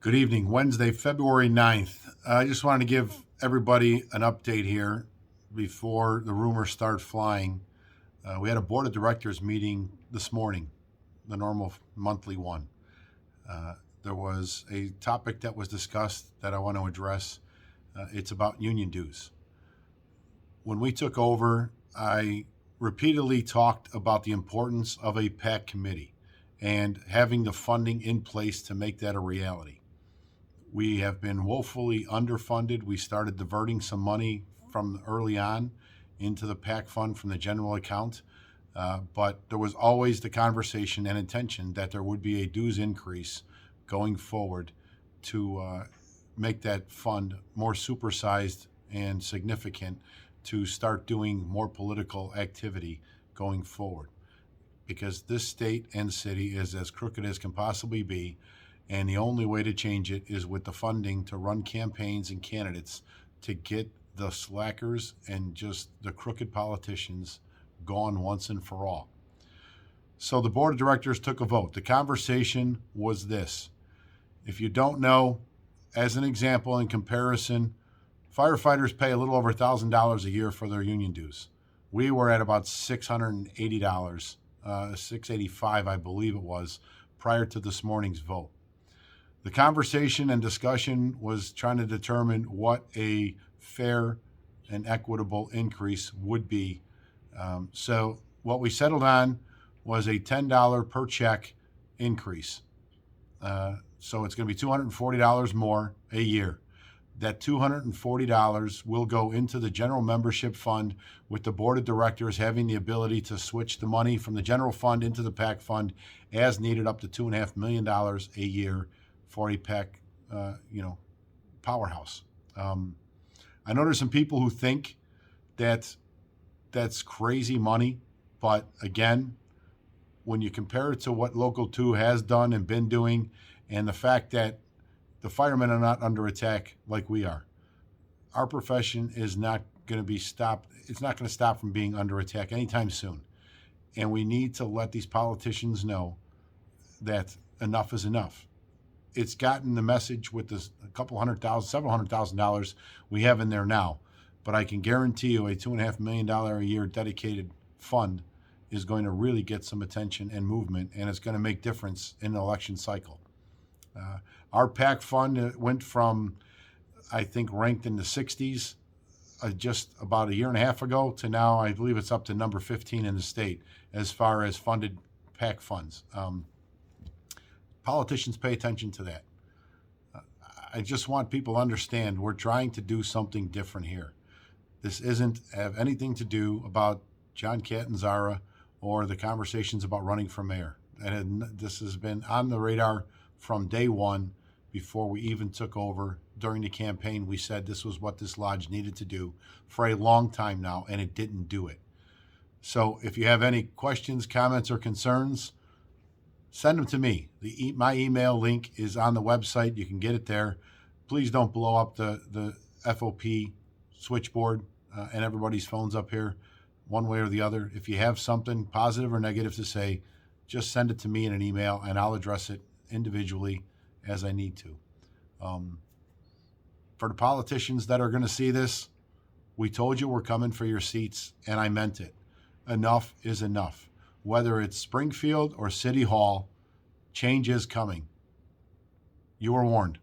Good evening, Wednesday, February 9th. I just wanted to give everybody an update here before the rumors start flying. We had a board of directors meeting this morning, the normal monthly one. There was a topic that was discussed that I want to address. It's about union dues. When we took over, I repeatedly talked about the importance of a PAC committee and having the funding in place to make that a reality. We have been woefully underfunded. We started diverting some money from early on into the PAC fund from the general account. But there was always the conversation and intention that there would be a dues increase going forward to make that fund more supersized and significant to start doing more political activity going forward. Because this state and city is as crooked as can possibly be. And the only way to change it is with the funding to run campaigns and candidates to get the slackers and just the crooked politicians gone once and for all. So the board of directors took a vote. The conversation was this. If you don't know, as an example in comparison, firefighters pay a little over $1,000 a year for their union dues. We were at about $680, $685, I believe it was, prior to this morning's vote. The conversation and discussion was trying to determine what a fair and equitable increase would be. So what we settled on was a $10 per check increase. So it's going to be $240 more a year. That $240 will go into the general membership fund, with the board of directors having the ability to switch the money from the general fund into the PAC fund as needed, up to $2.5 million a year for a PAC, powerhouse. I know there's some people who think that that's crazy money, but again, when you compare it to what Local 2 has done and been doing, and the fact that the firemen are not under attack like we are, our profession is not going to be stopped. It's not going to stop from being under attack anytime soon. And we need to let these politicians know that enough is enough. It's gotten the message with this several hundred thousand dollars we have in there now, but I can guarantee you a $2.5 million a year dedicated fund is going to really get some attention and movement, and it's going to make difference in the election cycle. Our PAC fund went from, I think, ranked in the 60s just about a year and a half ago to now I believe it's up to number 15 in the state as far as funded PAC funds. Politicians pay attention to that. I just want people to understand we're trying to do something different here. This isn't have anything to do about John Catanzara or the conversations about running for mayor. This has been on the radar from day one. Before we even took over during the campaign, we said this was what this lodge needed to do for a long time now, and it didn't do it. So if you have any questions, comments, or concerns, send them to me. My email link is on the website. You can get it there. Please don't blow up the FOP switchboard and everybody's phones up here one way or the other. If you have something positive or negative to say, just send it to me in an email, and I'll address it individually as I need to. For the politicians that are going to see this, we told you we're coming for your seats, and I meant it. Enough is enough. Whether it's Springfield or City Hall, change is coming. You were warned.